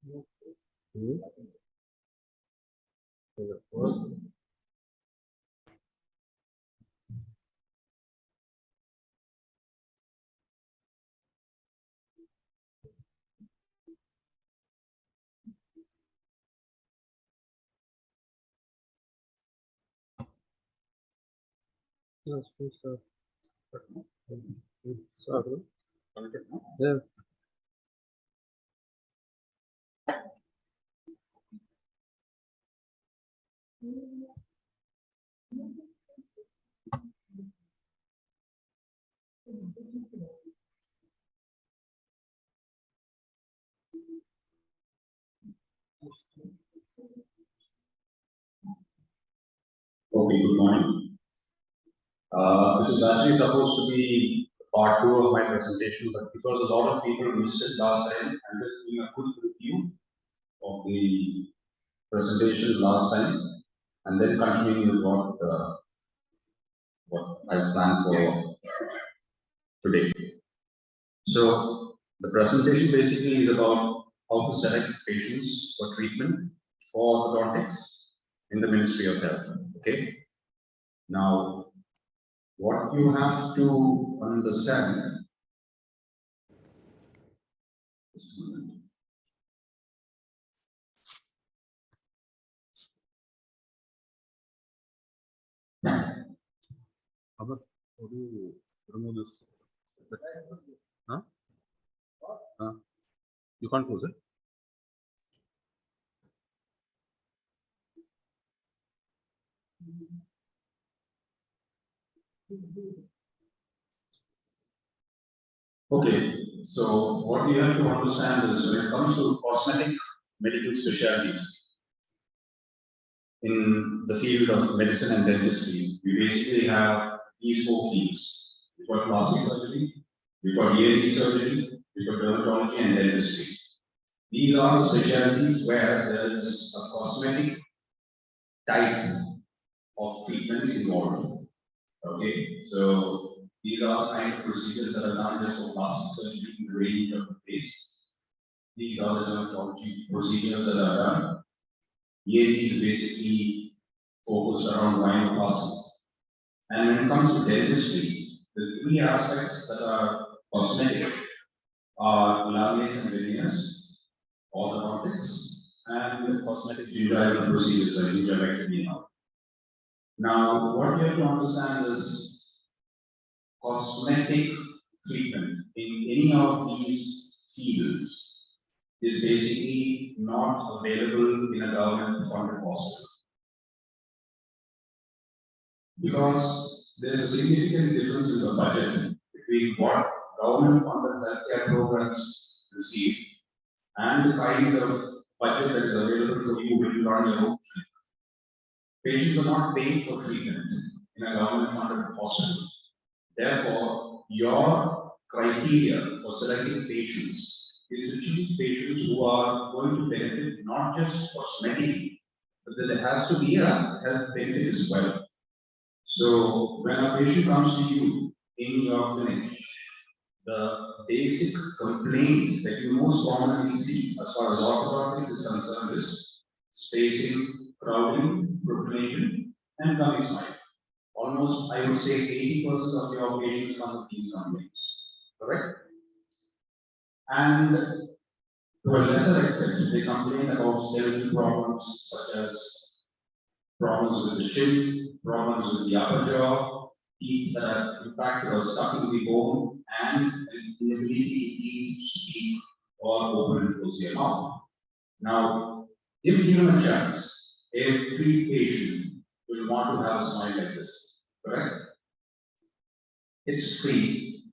Yeah. Okay, good morning. This is actually supposed to be part 2 of my presentation, but because a lot of people missed it last time, I'm just doing a quick review of the presentation last time, and then continuing with what I planned for today. So the presentation basically is about how to select patients for treatment for orthodontics in the Ministry of Health. Okay. Now, what you have to understand. Just a moment. How do you remove this? Huh? You can't close it. Okay, so what you have to understand is when it comes to cosmetic medical specialties in the field of medicine and dentistry, we basically have these 4 fields. We've got plastic surgery, we've got ENT surgery, we've got dermatology and dentistry. These are the specialties where there is a cosmetic type of treatment involved. Okay, so these are the kind of procedures that are done just for plastic surgery in the range of the face. These are the dermatology procedures that are done. ENT is basically focused around rhinoplasty. And when it comes to dentistry, the 3 aspects that are cosmetic are laminates and veneers, orthodontics, and cosmetic gingival procedures like gingivitis now. Now, what you have to understand is cosmetic treatment in any of these fields is basically not available in a government-funded hospital. Because there's a significant difference in the budget between what government-funded healthcare programs receive and the kind of budget that is available for you when you run your own clinic. Patients are not paid for treatment in a government-funded hospital. Therefore, your criteria for selecting patients is to choose patients who are going to benefit not just cosmetically, but that there has to be a health benefit as well. So when a patient comes to you in your clinic, the basic complaint that you most commonly see as far as orthodontics is concerned is spacing, crowding, proclination, and gummy smile. Almost, I would say, 80% of your patients come with these complaints, correct? And to a lesser extent, they complain about skeletal problems such as problems with the chin, problems with the upper jaw, teeth that are impacted or stuck in the bone, and an inability to speak or open and close their mouth. Now, if given a chance, every patient will want to have a smile like this, correct? It's free.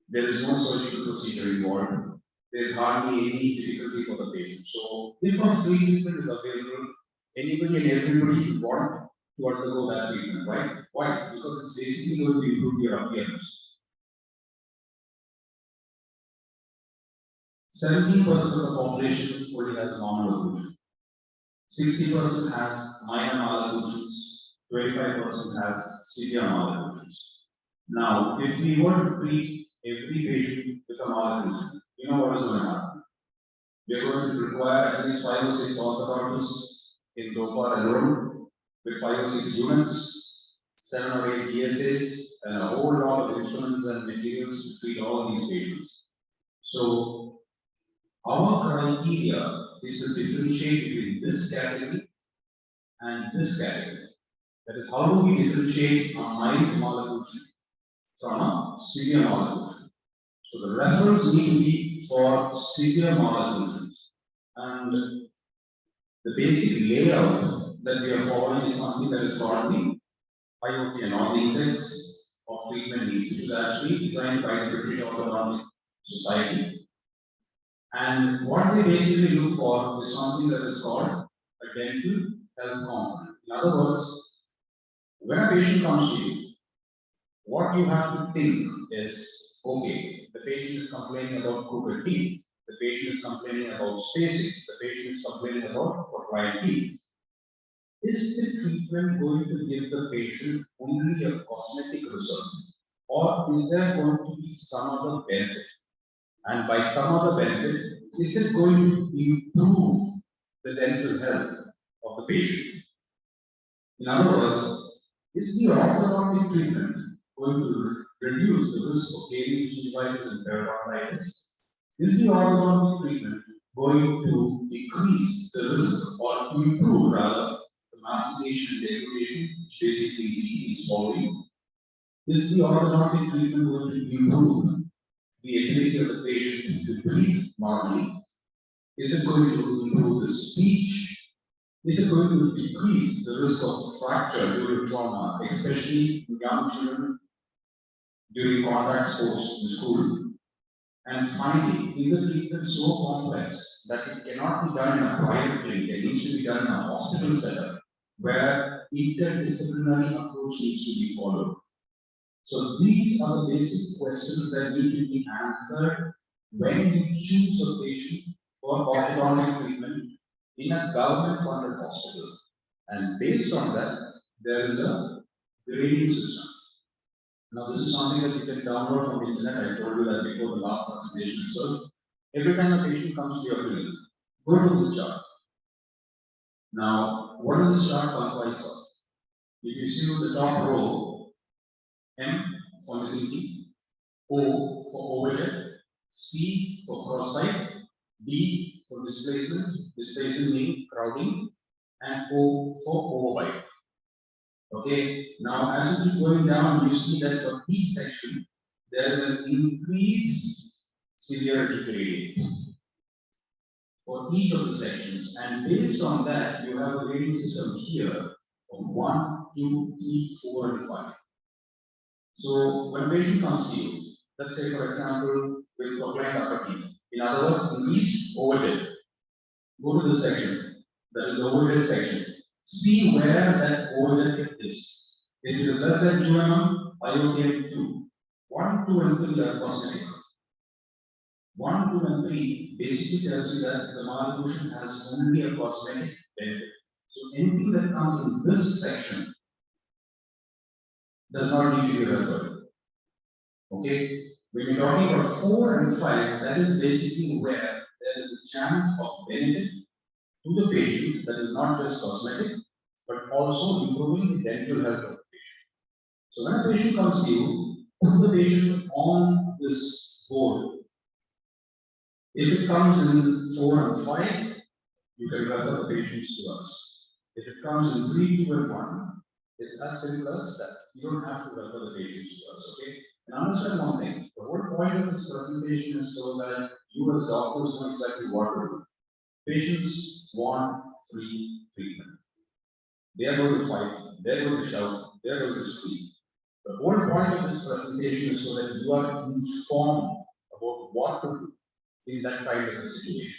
There is no surgical procedure involved. There is hardly any difficulty for the patient. So, if a free treatment is available, anybody and everybody want to undergo that treatment, right? Why? Because it's basically going to improve your appearance. 17% of the population only has normal occlusion. 60% has minor malocclusions. 25% has severe malocclusions. Now, if we were to treat every patient with a malocclusion, you know what is going to happen? We are going to require at least 5 or 6 orthodontists in Dhofar alone, with 5 or 6 units, 7 or 8 ESAs, and a whole lot of instruments and materials to treat all these patients. So, our criteria is to differentiate between this category and this category. That is, how do we differentiate a mild malocclusion from a severe malocclusion? So the referrals need to be for severe malocclusions. And the basic layout that we are following is something that is called the IOTN, or the Index of Treatment Needs, which is actually designed by the British Orthodontic Society. And what they basically look for is something that is called a dental health component. In other words, when a patient comes to you, what you have to think is, okay, the patient is complaining about crooked teeth, the patient is complaining about spacing, the patient is complaining about porcine teeth. Is the treatment going to give the patient only a cosmetic result, or is there going to be some other benefit? And by some other benefit, is it going to improve the dental health of the patient? In other words, is the orthodontic treatment going to reduce the risk of caries, gingivitis, and periodontitis? Is the orthodontic treatment going to decrease the risk, or improve rather, the mastication and degradation, which basically is swallowing? Is the orthodontic treatment going to improve the ability of the patient to breathe normally? Is it going to improve the speech? Is it going to decrease the risk of fracture due to trauma, especially in young children during contact sports in school? And finally, is the treatment so complex that it cannot be done in a private clinic? It needs to be done in a hospital setup where interdisciplinary approach needs to be followed. So these are the basic questions that need to be answered when you choose a patient for orthodontic treatment in a government-funded hospital. And based on that, there is a grading system. Now, this is something that you can download from the internet. I told you that before the last presentation. So, every time a patient comes to your clinic, go to this chart. Now, what does this chart comprise of? If you see the top row, M for missing teeth, O for overhead, C for crossbite, D for displacement meaning crowding, and O for overbite. Okay, now as you keep going down, you see that for each section, there is an increased severity gradient for each of the sections, and based on that, you have a grading system here of 1, 2, 3, 4, and 5. So when a patient comes to you, let's say for example, with proclaimed upper teeth, in other words, increased overhead, go to this section, that is the overhead section. See where that overhead is. If it is less than 2 mm, IOTM 2. 1, 2, and 3 are cosmetic. 1, 2, and 3 basically tells you that the malocclusion has only a cosmetic benefit. So anything that comes in this section does not need to be referred. Okay? When you're talking about 4 and 5, that is basically where there is a chance of benefit to the patient that is not just cosmetic, but also improving the dental health of the patient. So when a patient comes to you, put the patient on this board. If it comes in 4 and 5, you can refer the patients to us. If it comes in 3, 2, and 1, it's as simple as that. You don't have to refer the patients to us, okay? And understand one thing, the whole point of this presentation is so that you as doctors know exactly what to do. Patients want free treatment. They are going to fight, they're going to shout, they're going to scream. The whole point of this presentation is so that you are informed about what to do in that kind of a situation.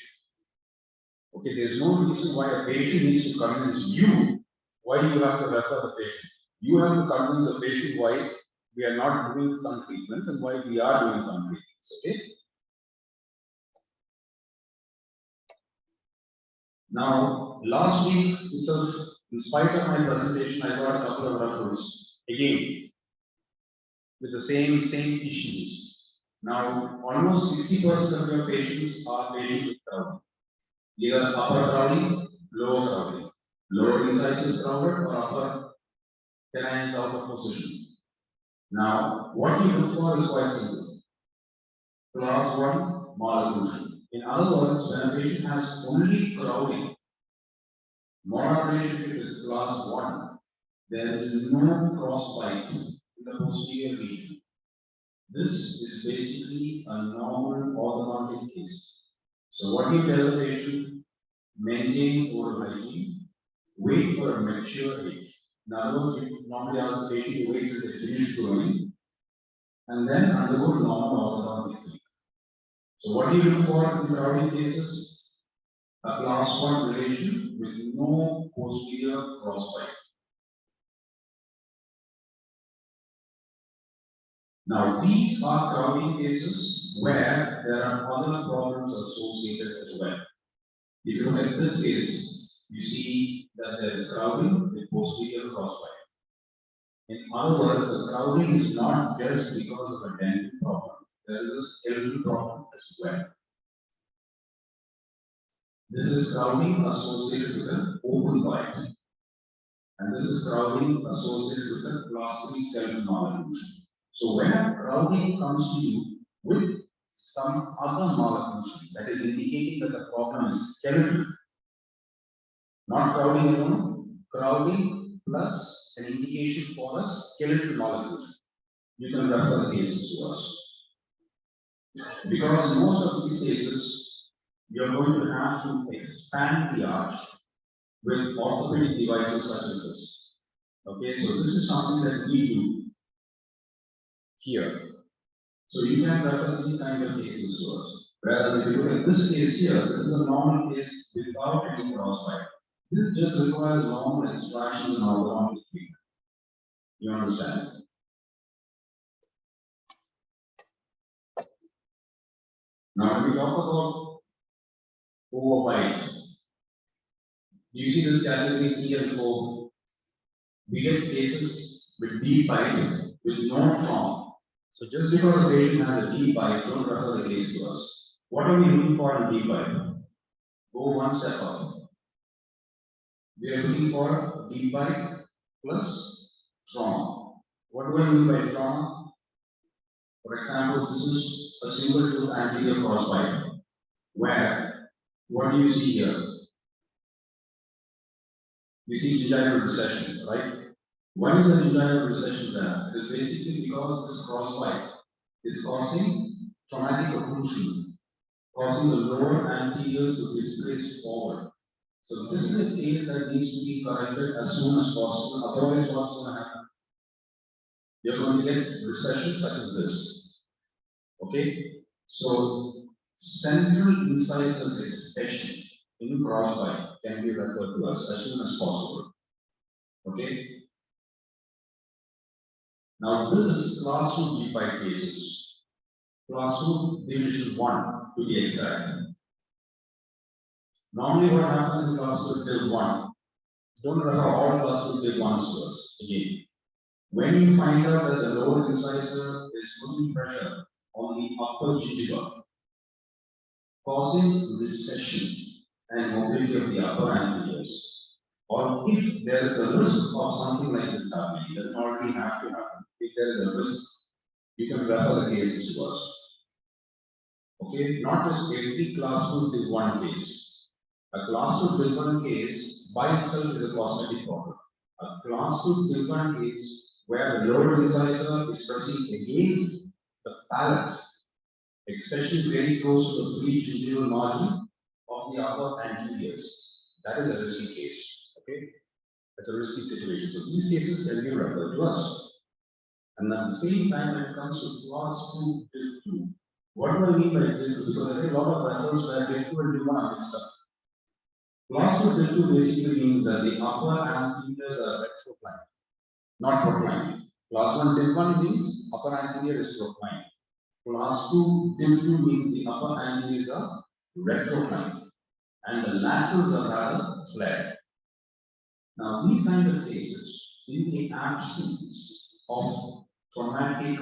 Okay, there's no reason why a patient needs to convince you why you have to refer the patient. You have to convince the patient why we are not doing some treatments and why we are doing some treatments. Okay. Now, last week itself, in spite of my presentation, I got a couple of referrals again with the same issues. Now, almost 60% of your patients are patients with crowding. Either upper crowding, lower crowding. Lower incisors crowded or upper canines out of position. Now, what you look for is quite simple. Class 1 malocclusion. In other words, when a patient has only crowding, monocclusion is class 1. There is no cross bite in the posterior region. This is basically a normal orthodontic case. So what you tell the patient, maintain oral hygiene, wait for a mature age. In other words, you normally ask the patient to wait till they finish growing and then undergo normal orthodontic treatment. So what do you look for in crowding cases? A class 1 relation with no posterior crossbite. Now, these are crowding cases where there are other problems associated as well. If you look at this case, you see that there is crowding with posterior crossbite. In other words, the crowding is not just because of a dental problem. There is a skeletal problem as well. This is crowding associated with an open bite. And this is crowding associated with a class 3 skeletal malocclusion. So when a crowding comes to you with some other malocclusion, that is indicating that the problem is skeletal, not crowding alone, crowding plus an indication for a skeletal malocclusion. You can refer the cases to us. Because in most of these cases, you're going to have to expand the arch with orthopedic devices such as this. Okay, so this is something that we do here. So you can refer these kind of cases to us. Whereas if you look at this case here, this is a normal case without any crossbite. This just requires normal extraction and orthodontic treatment. You understand? Now when we talk about overbite, you see this category 3 and 4. We get cases with deep bite with no trauma. So just because a patient has a deep bite, don't refer the case to us. What are we looking for in deep bite? Go one step up. We are looking for deep bite plus trauma. What do I mean by trauma? For example, this is a single tooth anterior crossbite. Where? What do you see here? You see gingival recession, right? Why is the gingival recession there? It is basically because this crossbite is causing traumatic occlusion, causing the lower anteriors to displace forward. So this is a case that needs to be corrected as soon as possible. Otherwise, what's going to happen? You're going to get recession such as this. Okay? So central incisors especially in crossbite can be referred to us as soon as possible. Okay? Now this is class 2 deep bite cases. Class 2 division 1 to be exact. Normally what happens in class 2 till 1, don't refer all class 2 till 1s to us again. When you find out that the lower incisor is putting pressure on the upper gingiva, causing recession and mobility of the upper anteriors, or if there is a risk of something like this happening, it doesn't already have to happen. If there is a risk, you can refer the cases to us. Okay, not just every class 2 till 1 case. A class 2 till 1 case by itself is a cosmetic problem. A class 2 till 1 case where the lower incisor is pressing against the palate, especially very close to the free gingival margin of the upper anteriors. That is a risky case. Okay, that's a risky situation. So these cases can be referred to us. And at the same time, when it comes to class 2 till 2, what do I mean by till 2? Because I think a lot of referrals where till 2 and till 1 are mixed up. Class 2 till 2 basically means that the upper anteriors are retroclined, not proclined. Class 1 till 1 means upper anterior is proclined. Class 2 till 2 means the upper anteriors are retroclined and the laterals are rather flared. Now, these kind of cases, in the absence of traumatic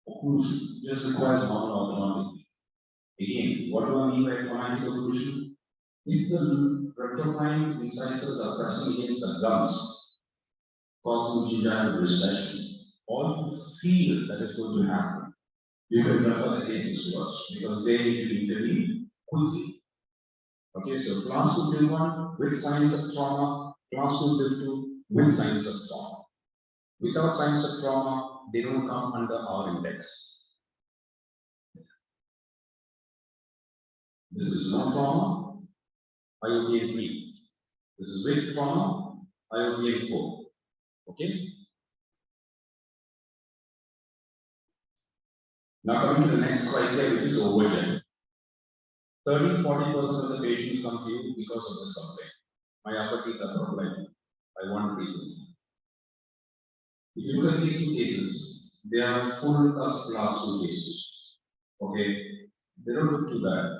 occlusion, just requires normal orthodontic. Again, what do I mean by traumatic occlusion? If the retrocline incisors are pressing against the gums, causing gingival recession, or if you feel that is going to happen, you can refer the cases to us because they need to intervene quickly. Okay, so class 2 till 1 with signs of trauma, class 2 till 2 with signs of trauma. Without signs of trauma, they don't come under our index. This is no trauma, IOPM 3. This is with trauma, IOPM 4. Okay? Now coming to the next criteria, which is overgen. 30-40% of the patients come to you because of this complaint. My upper teeth are problematic. I want treatment. If you look at these two cases, they are full class 2 cases. Okay? They don't look too bad.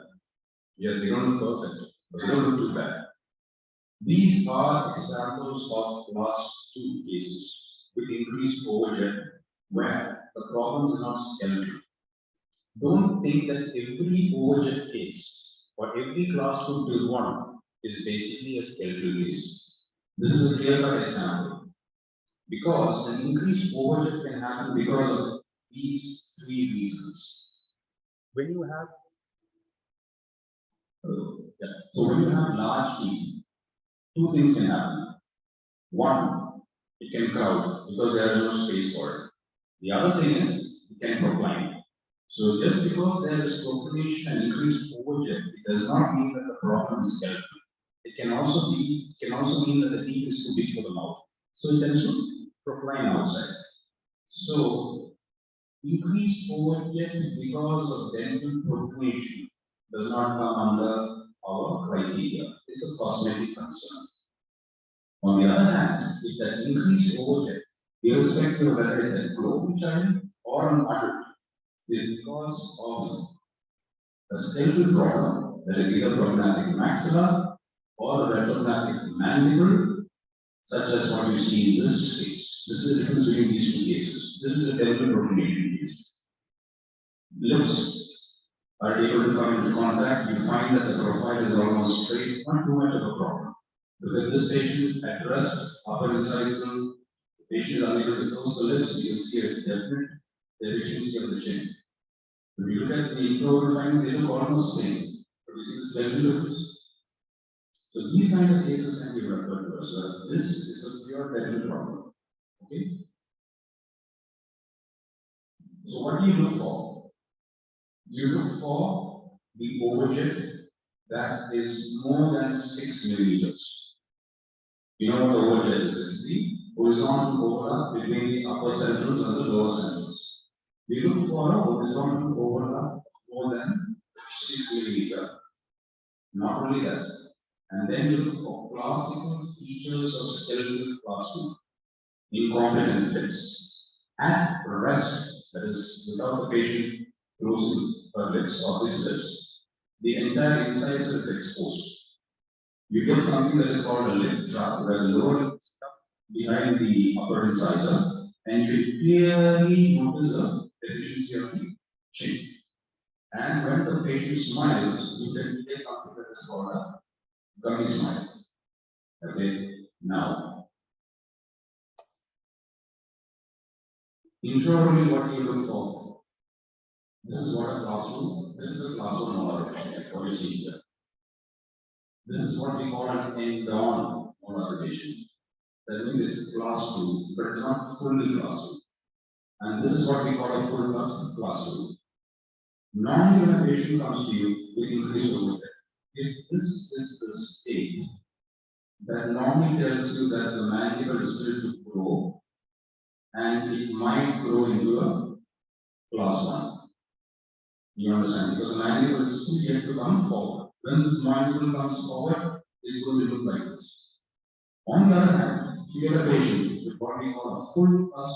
Yes, they don't look perfect, but they don't look too bad. These are examples of class 2 cases with increased overgen where the problem is not skeletal. Don't think that every overgen case or every class 2 till 1 is basically a skeletal case. This is a clear-cut example because an increased overgen can happen because of these 3 reasons. When you have so when you have large teeth, 2 things can happen. One, it can crowd because there is no space for it. The other thing is it can procline. So just because there is proclination and increased overgen, it does not mean that the problem is skeletal. It can also mean that the teeth is too big for the mouth. So it tends to procline outside. So increased overgen because of dental proclination does not come under our criteria. It's a cosmetic concern. On the other hand, if that increased overgen, irrespective of whether it's a global child or an adult, is because of a skeletal problem that is either problematic maxilla or a retrographic mandible, such as what you see in this case. This is the difference between these 2 cases. This is a dental proclination case. Lips are able to come into contact, you find that the profile is almost straight, not too much of a problem. Because this patient at rest, upper incisal, the patient is unable to close the lips, you will see a definite deficiency of the chin. If you look at the intraoral findings, they look almost same, but you see the skeletal difference. So these kind of cases can be referred to as well. This is a pure dental problem. Okay? So what do you look for? You look for the overgen that is more than 6 millimeters. You know what the overgen is? It's the horizontal overlap between the upper centrals and the lower centrals. We look for a horizontal overlap of more than 6 millimeters. Not only that, and then you look for classical features of skeletal class 2, incompetent lips, at rest, that is, without the patient closing her lips or his lips, the entire incisor is exposed. You get something that is called a lip trap, where the lower lip is stuck behind the upper incisor, and you clearly notice a deficiency of the chin. And when the patient smiles, you can get something that is called a gummy smile. Okay, now, intraorally, what do you look for? This is what a classroom, this is a classroom molar revision, what you see here. This is what we call an end-on molar revision. That means it's class 2, but it's not fully class 2. And this is what we call a full class 2. Normally, when a patient comes to you with increased overhead, if this is the state, that normally tells you that the mandible is still to grow, and it might grow into a class 1. You understand? Because the mandible is still yet to come forward. When this mandible comes forward, it's going to look like this. On the other hand, if you get a patient with what we call a full class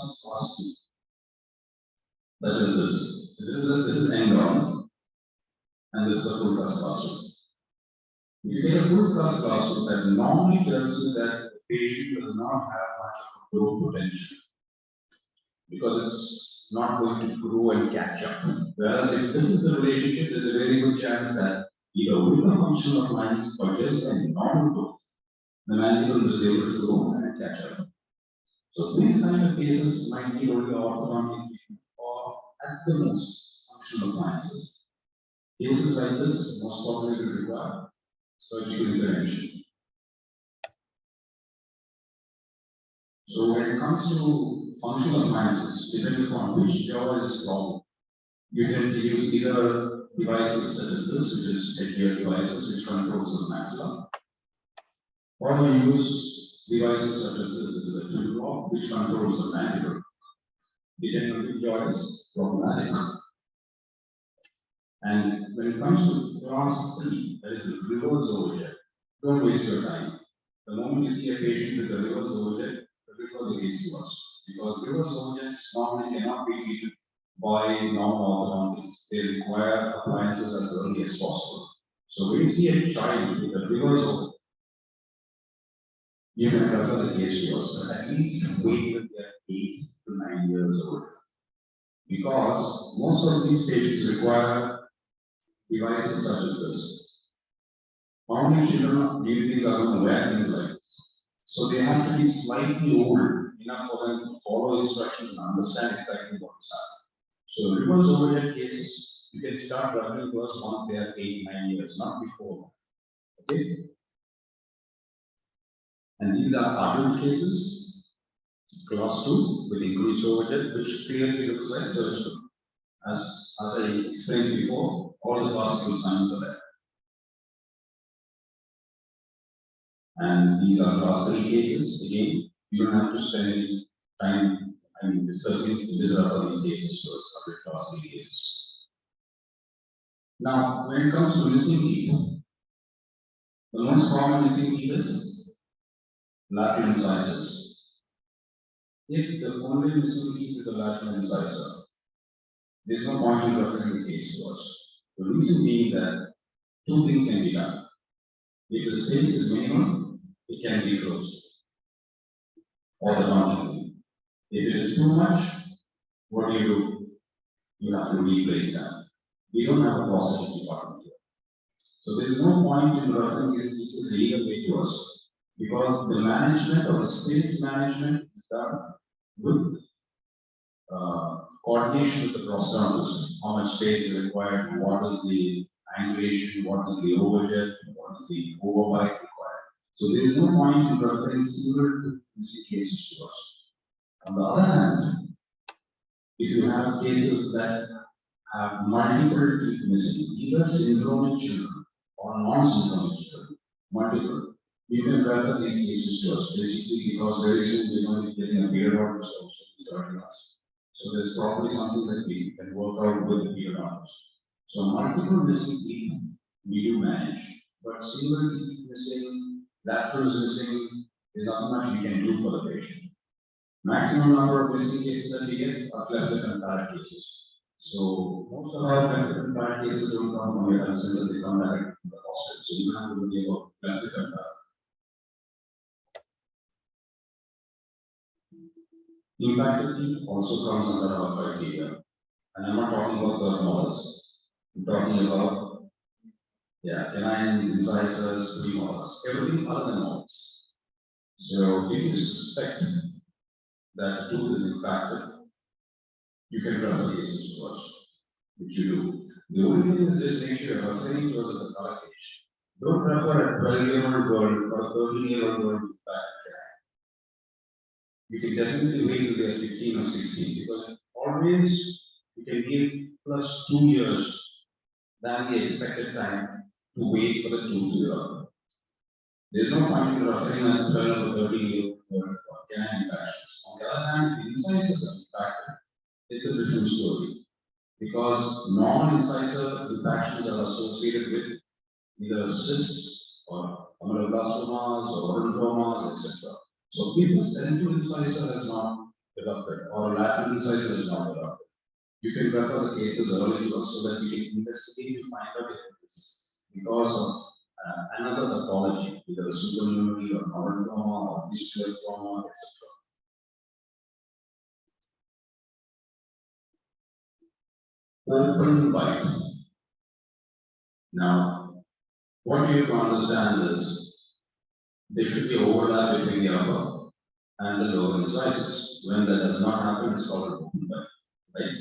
2, such as this. So this is end on, and this is a full class 2. If you get a full class 2, that normally tells you that the patient does not have much of a growth potential because it's not going to grow and catch up. Whereas if this is the relationship, there's a very good chance that either with the functional appliance or just by normal growth, the mandible is able to grow and catch up. So these kind of cases might need only orthodontic treatment or at the most functional appliances. Cases like this most probably will require surgical intervention. So when it comes to functional appliances, depending upon which jaw is problem, you can use either devices such as this, which is headgear devices which controls the maxilla, or you use devices such as this is a tube block which controls the mandible. Depending on which jaw is problematic. And when it comes to class 3, that is the reverse overjet, don't waste your time. The moment you see a patient with a reverse overjet, refer the case to us. Because reverse overjets normally cannot be treated by normal orthodontics. They require appliances as early as possible. So when you see a child with a reverse overjet, you can refer the case to us, but at least wait till they are 8 to 9 years old. Because most of these patients require devices such as this. How many children do you think are going to wear things like this? So they have to be slightly old enough for them to follow instructions and understand exactly what is happening. So reverse overhead cases, you can start referring to us once they are 8, 9 years, not before. Okay? And these are adult cases, class 2 with increased overhead, which clearly looks like surgical. As I explained before, all the possible signs are there. And these are class 3 cases. Again, you don't have to spend any time discussing these are these cases first, class 3 cases. Now, when it comes to missing teeth, the most common missing teeth is lateral incisors. If the only missing teeth is the lateral incisor, there is no point in referring the case to us. The reason being that two things can be done. If the space is minimum, it can be closed orthodontically. If it is too much, what do? You have to replace that. We don't have a prosthetic department here. So there is no point in referring these pieces either way to us, because the management or the space management is done with coordination with the prosthodontist. How much space is required, what is the angulation, what is the overjet, what is the overbite required. So there is no point in referring similar cases to us. On the other hand, if you have cases that have multiple teeth missing, either syndromic children or non-syndromic children, multiple, you can refer these cases to us, basically because very soon we're going to be getting a periodontics also starting us. So there's probably something that we can work out with the periodontics. So multiple missing teeth we do manage, but single teeth missing, laterals missing, is not much we can do for the patient. Maximum number of missing cases that we get are cleft lip and palate cases. So most of our cleft lip and palate cases don't come from your health center, they come directly from the hospital. So you have to worry about cleft lip and palate. Impacted teeth also comes under our criteria. And I'm not talking about third molars. I'm talking about canines, incisors, premolars, everything other than molars. So if you suspect that the tooth is impacted, you can refer cases to us, which you do. The only thing is just make sure you're referring to us at the correct age. Don't refer a 12-year-old girl or a 13-year-old girl to back canine. You can definitely wait till they are 15 or 16 because always you can give plus 2 years than the expected time to wait for the tooth to develop. There's no point in referring a 12 or 13-year-old girl for canine infections. On the other hand, the incisors are impacted. It's a different story because non-incisor infections are associated with either cysts or ameloblastomas or odontomas, etc. So if the central incisor has not developed or lateral incisor has not developed, you can refer the cases early to us so that we can investigate to find out if it is because of another pathology, either a supernumerary or odontoma or vestibular trauma, etc. Open bite. Now, What you have to understand is there should be overlap between the upper and the lower incisors. When that does not happen, it's called an open bite, right?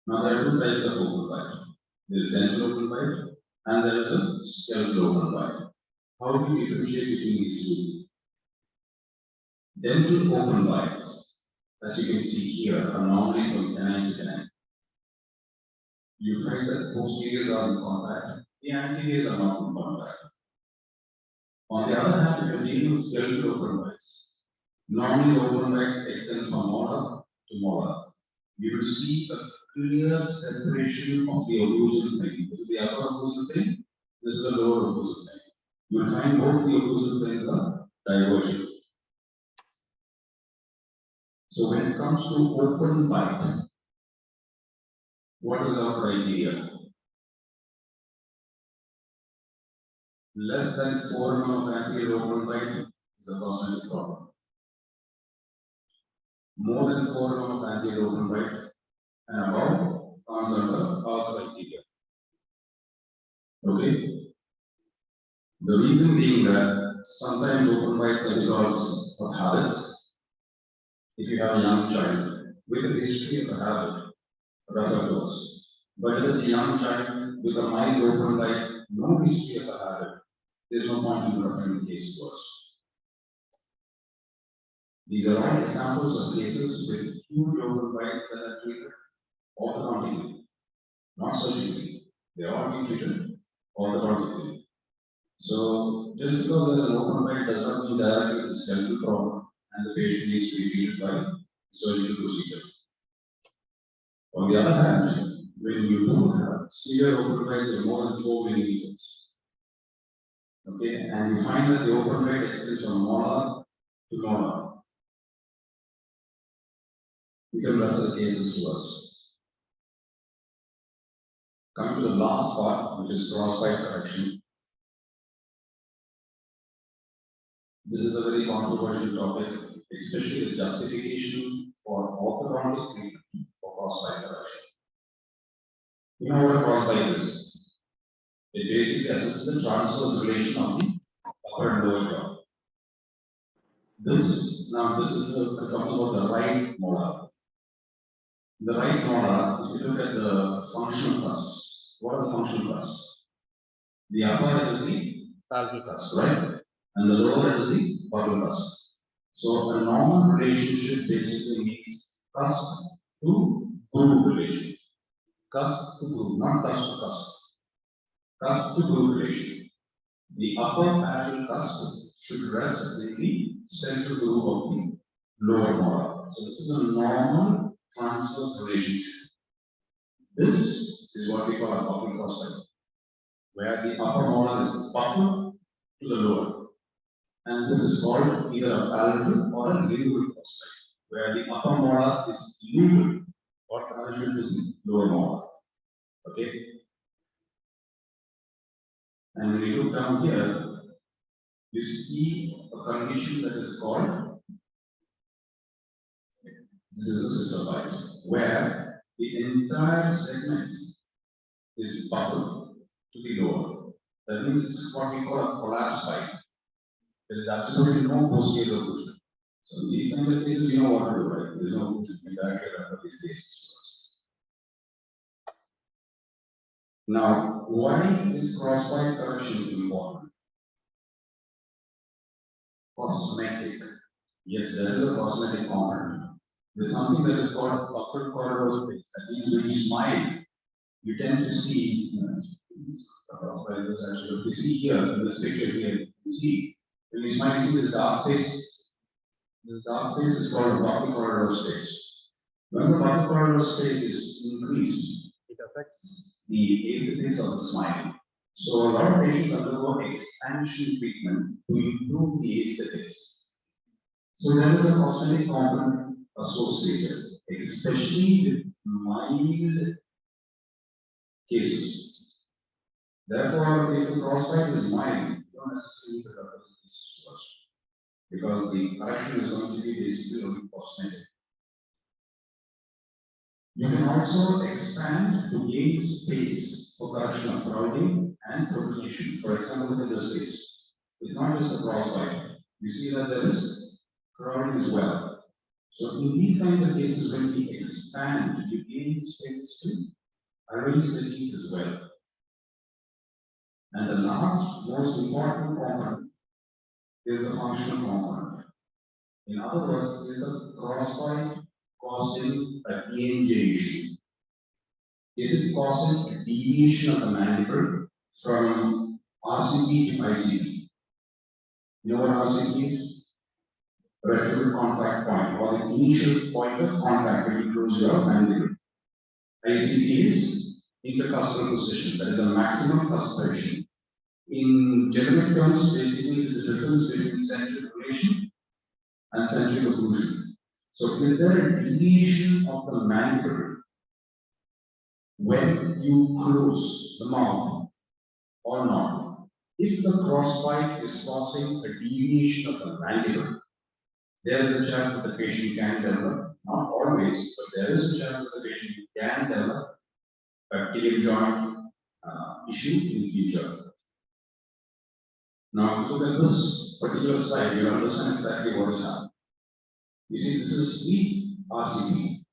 Now there are two types of open bite. There is dental open bite and there is a skeletal open bite. How do you differentiate between these two? Dental open bites, as you can see here, are normally from canine to canine. You find that posteriors are in contact, the anteriors are not in contact. On the other hand, if you're dealing with skeletal open bites, normally the open bite extends from molar to molar. You will see a clear separation of the occlusal plane. This is the upper occlusal plane, this is the lower occlusal plane. You will find both the occlusal planes are divergent. So when it comes to open bite, what is our criteria? Less than 4 mm of anterior open bite is a cosmetic problem. More than 4 mm of anterior open bite and above comes under our criteria. Okay? The reason being that sometimes open bites are because of habits. If you have a young child with a history of a habit, refer to us. But if it's a young child with a mild open bite, no history of a habit, there's no point in referring the case to us. These are all examples of cases with huge open bites that are treated orthodontically, not surgically. They are all being treated orthodontically. So just because there's an open bite does not mean directly it's a skeletal problem and the patient needs to be treated by surgical procedure. On the other hand, when you do have severe open bites of more than 4 millimeters, okay, and you find that the open bite extends from molar to molar, you can refer the cases to us. Coming to the last part, which is cross-bite correction. This is a very controversial topic, especially the justification for orthodontic treatment for cross-bite correction. You know what a cross-bite is? It basically assesses the transverse relation of the upper and lower jaw. This is talking about the right molar. The right molar, if you look at the functional cusps, what are the functional cusps? The upper is the falcal cusp, right? And the lower is the bottom cusp. So a normal relationship basically means cusp to groove relation. Cusp to groove, not cusp to cusp. Cusp to groove relation. The upper parallel cusp should rest in the central groove of the lower molar. So this is a normal transverse relationship. This is what we call a buccal crossbite, where the upper molar is buccal to the lower. And this is called either a palatal or a lingual crossbite, where the upper molar is lingual or parallel to the lower molar. Okay? And when you look down here, you see a condition that is called, this is a sister bite, where the entire segment is buccal to the lower. That means this is what we call a collapse bite. There is absolutely no posterior occlusion. So in these kind of cases, you know what to do, right? There is no occlusion. We directly refer these cases to us. Now, why is crossbite correction important? Cosmetic. Yes, there is a cosmetic component. There is something that is called buccal corridor space. That means when you smile, you tend to see, we see here in this picture here, you see, when you smile, you see this dark space. This dark space is called buccal corridor space. When the buccal corridor space is increased, it affects the aesthetics of the smile. So a lot of patients undergo expansion treatment to improve the aesthetics. So there is a cosmetic component associated, especially with mild cases. Therefore, if the crossbite is mild, you don't necessarily need to refer the cases to us, because the correction is going to be basically only cosmetic. You can also expand to gain space for correction of crowding and propagation. For example, in this case, it's not just a crossbite. You see that there is crowding as well. So in these kinds of cases, when we expand, you gain space to arrange the teeth as well. And the last, most important component is the functional component. In other words, is the crossbite causing a TMJ issue? Is it causing a deviation of the mandible from RCP to ICP? You know what RCP is? Referral contact point, or the initial point of contact when you close your mandible. ICP is intercostal position, that is the maximum cusp. In generic terms, basically it is the difference between central relation and central occlusion. So is there a deviation of the mandible when you close the mouth or not? If the crossbite is causing a deviation of the mandible, there is a chance that the patient can develop, not always, but there is a chance that the patient can develop a TM joint issue in future. Now, if you look at this particular slide, you understand exactly what is happening. You see, this is the RCP.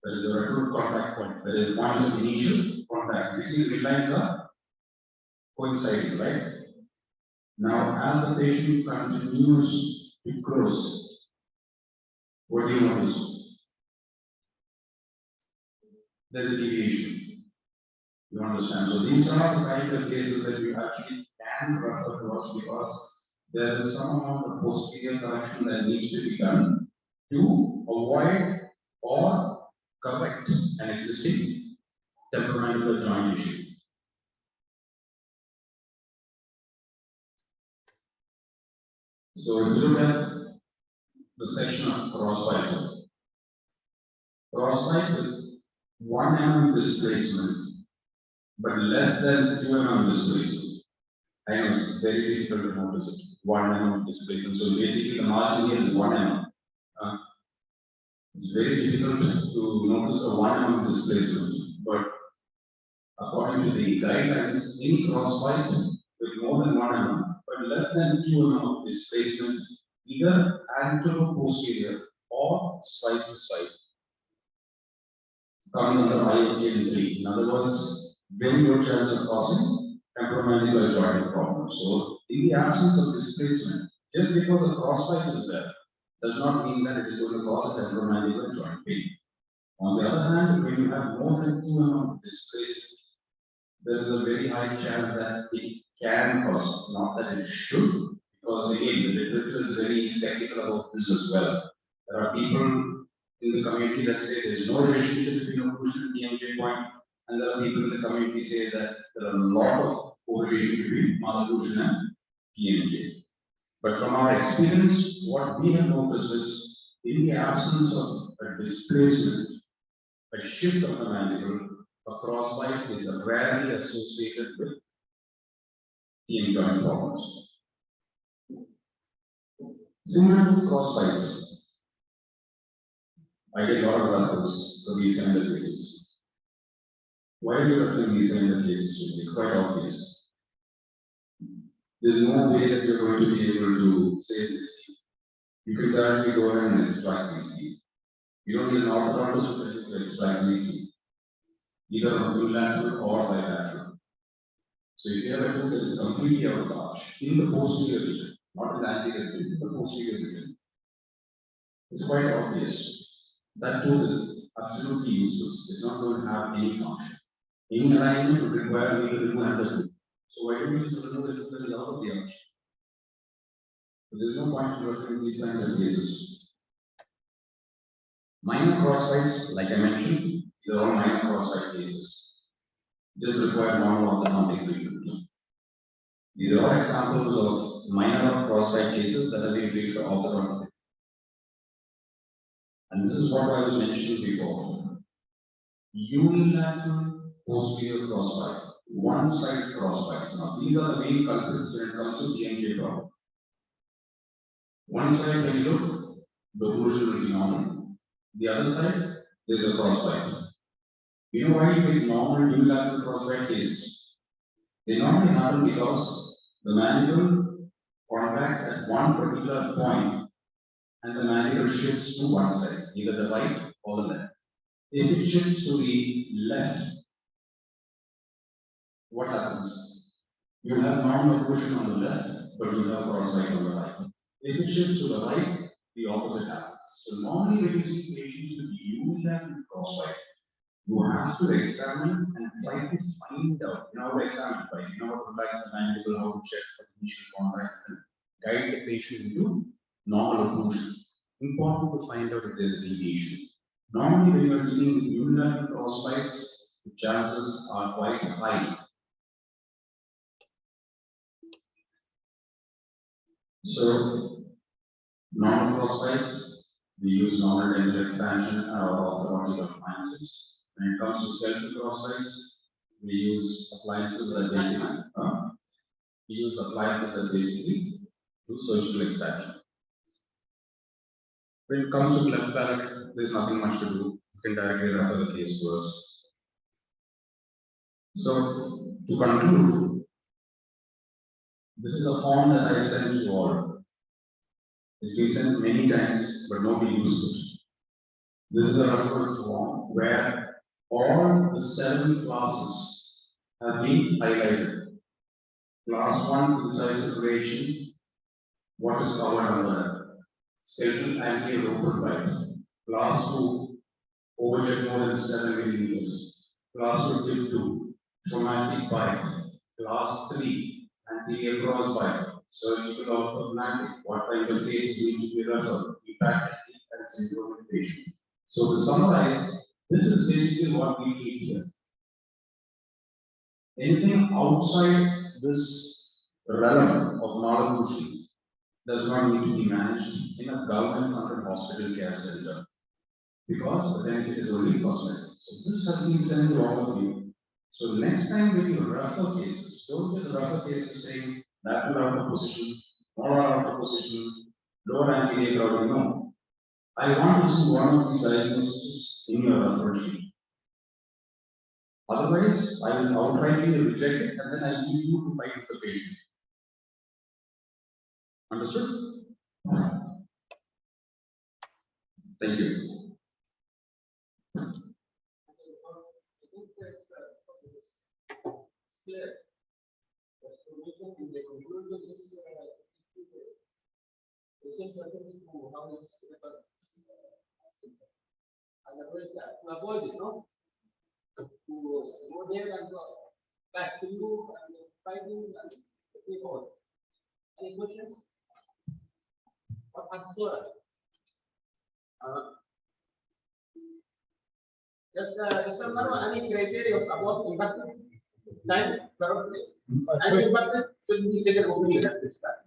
There is a referral contact point. There is point of initial contact. You see, the lines are coinciding, right? Now, as the patient continues to close, what do you notice? There's a deviation. You understand? So these are the kind of cases that we actually can refer to us because there is some amount of posterior correction that needs to be done to avoid or correct an existing temporomandibular joint issue. So if you look at the section of crossbite with 1 mm displacement, but less than 2 mm displacement. I know it's very difficult to notice it. 1 mm displacement. So basically, the margin here is 1 mm. It's very difficult to notice a 1 mm displacement, but according to the guidelines, any crossbite with more than 1 mm, but less than 2 mm of displacement, either anterior-posterior or side to side, comes under IOTN 3. In other words, very low chance of causing temporomandibular joint problems. So, in the absence of displacement, just because a crossbite is there, does not mean that it is going to cause a temporomandibular joint pain. On the other hand, when you have more than 2 mm of displacement, there is a very high chance that it can cause, not that it should, because again, the literature is very skeptical about this as well. There are people in the community that say there is no relationship between occlusion and TMJ point, and there are people in the community say that there are a lot of correlation between malocclusion and TMJ. But from our experience, what we have noticed is in the absence of a displacement, a shift of the mandible, a crossbite is rarely associated with TM joint problems. Similar to crossbites, I get a lot of referrals for these kind of cases. Why are you referring these kind of cases to me? It's quite obvious. There's no way that you're going to be able to save this teeth. You can directly go ahead and extract these teeth. You don't need an orthodontist to extract these teeth, either on unilateral or bilateral. So if you have a tooth that is completely out of arch in the posterior region, not in the anterior region, in the posterior region, it's quite obvious. That tooth is absolutely useless. It's not going to have any function. Any alignment would require me to remove another tooth. So why don't we just remove the tooth that is out of the arch? So there's no point in referring these kinds of cases. Minor crossbites, like I mentioned, these are all minor crossbite cases. This require normal orthodontic treatment. These are all examples of minor crossbite cases that have been treated orthodontically. And this is what I was mentioning before. Unilateral posterior crossbite, one-side crossbites. Now, these are the main culprits when it comes to TMJ problem. One side, when you look, the occlusion will be normal. The other side, there's a crossbite. You know why you get normal unilateral crossbite cases? They normally happen because the manual contacts at one particular point and the manual shifts to one side, either the right or the left. If it shifts to the left, what happens? You have normal occlusion on the left, but you have crossbite on the right. If it shifts to the right, the opposite happens. So normally when you see patients with unilateral crossbite, you have to examine and try to find out, how to examine, right? How to relax the mandible, how to check for initial contact, and guide the patient into normal occlusion. Important to find out if there's a deviation. Normally, when you are dealing with unilateral crossbites, the chances are quite high. So, normal crossbites, we use normal dental expansion or orthodontic appliances. When it comes to skeletal crossbites, we use appliances that basically do surgical expansion. When it comes to cleft palate, there's nothing much to do. You can directly refer the case to us. So, to conclude, this is a form that I sent to all. It's been sent many times, but nobody uses it. This is a reference form where all the 7 classes have been highlighted. Class 1, incisive duration, what is covered under that? Skeletal anterior open bite. Class 2, overjet more than 7 millimeters. Class 2, traumatic bite. Class 3, anterior cross bite. Surgical orthodontic, what kind of cases need to be referred? Impact and syndrome patient. So to summarize, this is basically what we need here. Anything outside this realm of malocclusion does not need to be managed in a government-funded hospital care center because the benefit is only cosmetic. So this has been sent to all of you. So next time when you refer cases, don't just refer cases saying lateral outer position, molar outer position, lower anterior crowding. No. I want to see one of these diagnoses in your referral sheet. Otherwise, I will outrightly reject it and then I leave you to fight with the patient. Understood? Thank you. To avoid it, no? To go there and go back to you and fighting and people. Any questions? What answer? Just remember any criteria about impact time currently. And impact should be second openly at this time.